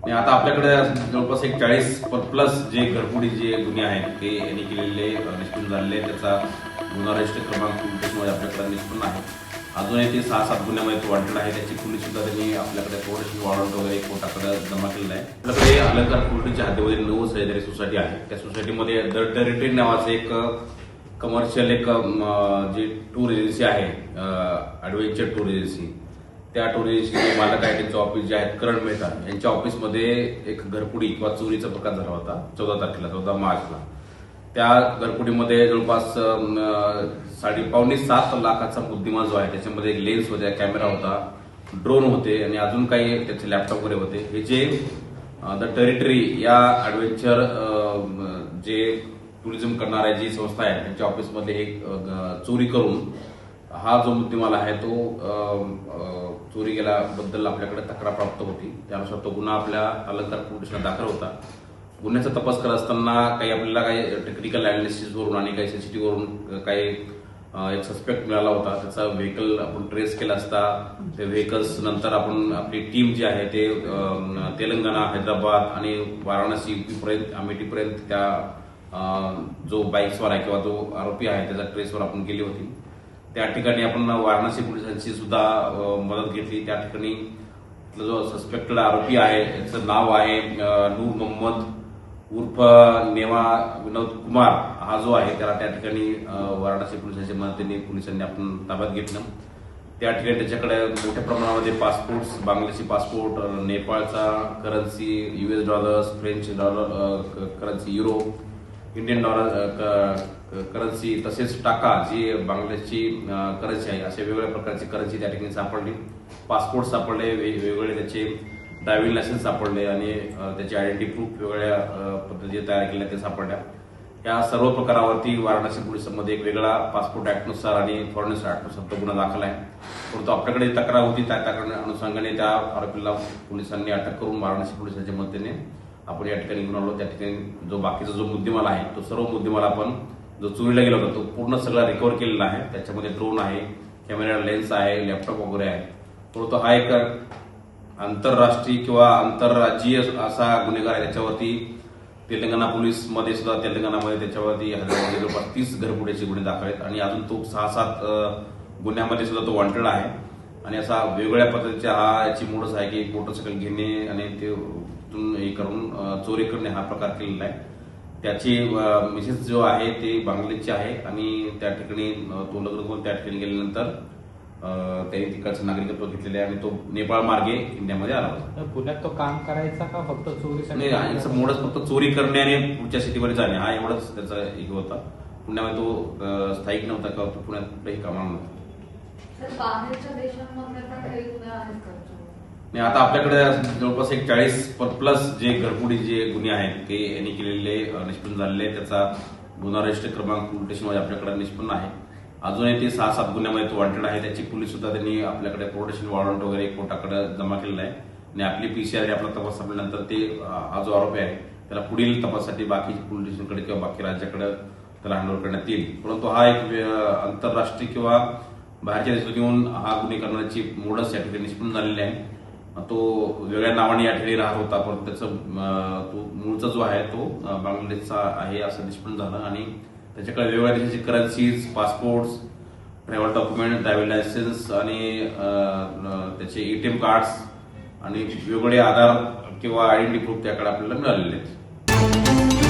आणि आता आपल्याकडे जवळपास एक 40 प्लस जे घरफोडी जे गुन्हे आहेत ते यांनी केलेले निष्पन्न झालेले, त्याचा गुन्हा रजिस्टर क्रमांक मध्ये आपल्याकडे निष्पन्न आहे. अजूनही ते 6-7 गुन्ह्यामध्ये तो वॉन्टेड आहे. त्याची पोलीस सुद्धा त्यांनी आपल्याकडे प्रोटेक्शन वॉरंट वगैरे कोर्टाकडे जमा केलेला आहे. आपल्याकडे अलंकार कोर्टाच्या हद्दीमध्ये 9 सहकारी सोसायटी आहे. त्या सोसायटीमध्ये द टेरिटरी नावाचं एक कमर्शियल एक जी टूर एजन्सी आहे, ॲडव्हेंचर टूर एजन्सी, त्या टूर एजन्सीचे मालक आहे, त्यांचं ऑफिस जे आहे करण मेहता यांच्या ऑफिसमध्ये एक घरफोडी किंवा चोरीचा प्रकार झाला होता 14 मार्चला. त्या घरफोडीमध्ये जवळपास 6.5-7 लाखाचा मुद्देमाल जो आहे, त्याच्यामध्ये एक लेन्स होत्या, कॅमेरा होता, ड्रोन होते आणि अजून काही त्याचे लॅपटॉप वगैरे होते. हे जे द टेरिटरी या ॲडव्हेंचर जे टुरिझम करणाऱ्या जी संस्था आहे त्यांच्या ऑफिसमध्ये एक चोरी करून हा जो मुद्देमाल आहे तो चोरी गेल्याबद्दल आपल्याकडे तक्रार प्राप्त होती. त्यानुसार तो गुन्हा आपल्या अलंकार पोलीस स्टेशनला दाखल होता. गुन्ह्याचा तपास करत असताना आपल्याला काही टेक्निकल अनालिसिसवरून आणि काही सीसीटीव्हीवरून काही एक सस्पेक्ट मिळाला होता. त्याचा व्हेकल आपण ट्रेस केला असता ते व्हेकल्स नंतर आपण आपली टीम जी आहे ते तेलंगणा, हैदराबाद आणि वाराणसी यूपीपर्यंत, अमेठीपर्यंत त्या जो बाईक्सवर आहे किंवा जो आरोपी आहे त्याचा ट्रेसवर आपण गेली होती. त्या ठिकाणी आपण वाराणसी पोलिसांची सुद्धा मदत घेतली. त्या ठिकाणी जो सस्पेक्टेड आरोपी आहे याचं नाव आहे नूर मोहम्मद उर्फ नेवा विनोद कुमार. हा जो आहे त्याला त्या ठिकाणी वाराणसी पोलिसांच्या मदतीने पोलिसांनी आपण ताब्यात घेतलं. त्या ठिकाणी त्याच्याकडे मोठ्या प्रमाणामध्ये पासपोर्ट्स, बांगलादेशी पासपोर्ट, नेपाळचा currency, US dollars, French dollar currency, euro, Indian dollar currency, तसेच टाका जी बांगलादेशची करन्सी आहे, अशा वेगवेगळ्या प्रकारची करन्सी त्या ठिकाणी सापडली. पासपोर्ट सापडले, वेगवेगळे त्याचे ड्रायव्हिंग लायसन्स सापडले आणि त्याचे आयडेंटिटी प्रूफ वेगवेगळ्या पद्धतीने तयार केल्या ते सापडल्या. या सर्व प्रकारावरती वाराणसी पोलिसांमध्ये एक वेगळा पासपोर्ट ऍक्टनुसार आणि फॉरेनर्स ऍक्टनुसार तो गुन्हा दाखल आहे. परंतु आपल्याकडे तक्रार होती, त्या तक्रार अनुषंगाने त्या आरोपीला पोलिसांनी अटक करून वाराणसी पोलिसांच्या मदतीने आपण या ठिकाणी घेऊन आलो. त्या ठिकाणी जो बाकीचा जो मुद्देमाल आहे तो सर्व मुद्देमाल आपण जो चोरीला गेला होता तो पूर्ण सगळा रिकव्हर केलेला आहे. त्याच्यामध्ये ड्रोन आहे, कॅमेरा लेन्स आहे, लॅपटॉप वगैरे आहे. परंतु हा एक आंतरराष्ट्रीय किंवा आंतरराज्यीय असा गुन्हेगार आहे. त्याच्यावरती तेलंगणा पोलीसमध्ये सुद्धा त्याच्यावरती जवळपास 30 घरफोडीचे गुन्हे दाखल आहेत आणि अजून तो 6-7 गुन्ह्यामध्ये सुद्धा तो वॉन्टेड आहे. आणि असा वेगवेगळ्या पद्धतीचा हा याची मोडच आहे की मोटरसायकल घेणे आणि ते हे करून चोरी करणे हा प्रकार केलेला आहे. त्याची मिसेस जो आहे ते बांगलादेशची आहे आणि त्या ठिकाणी तो लग्न करून त्या ठिकाणी गेल्यानंतर त्यांनी तिकडचं नागरिकत्व घेतलेले आहे आणि तो नेपाळ मार्गे इंडियामध्ये आला होता. पुण्यात तो काम करायचा का फक्त चोरीसाठी? नाही, याचं मोडच फक्त चोरी करणे आणि पुढच्या सिटीमध्ये जाणे हा एवढंच त्याचा एक होता. पुण्यामध्ये तो स्थायिक नव्हता किंवा तो पुण्यात कुठेही कामाला नव्हता. नाही, आता आपल्याकडे जवळपास एक 40 प्लस जे घरफोडी जे गुन्हे आहेत ते यांनी केलेले निष्पन्न झालेले, त्याचा गुन्हा रजिस्टर क्रमांक पोलीस स्टेशनमध्ये आपल्याकडे निष्पन्न आहे. अजूनही ते 6-7 गुन्ह्यामध्ये तो वॉन्टेड आहे. त्याची पोलीस सुद्धा त्यांनी आपल्याकडे प्रोटेक्शन वॉरंट वगैरे कोर्टाकडे जमा केलेला आहे आणि आपली PCR आपला तपास संपल्यानंतर ते हा जो आरोपी आहे त्याला पुढील तपासासाठी बाकी पोलीस स्टेशनकडे किंवा बाकी राज्याकडे त्याला हँडओव्हर करण्यात येईल. परंतु हा एक आंतरराष्ट्रीय किंवा बाहेरच्या देशातून येऊन हा गुन्हे करण्याची मोडच या ठिकाणी निष्पन्न झालेली आहे. तो वेगळ्या नावाने या ठिकाणी राहत होता, परंतु त्याचा तो मूळचा जो आहे तो बांगलादेशचा आहे असं निष्पन्न झालं आणि त्याच्याकडे वेगवेगळ्या देशाची currencies, passports, travel document, driving licence आणि त्याचे ATM कार्ड्स आणि वेगवेगळे आधार किंवा आयडेंटिटी प्रूफ त्याकडे आपल्याला मिळालेले आहेत.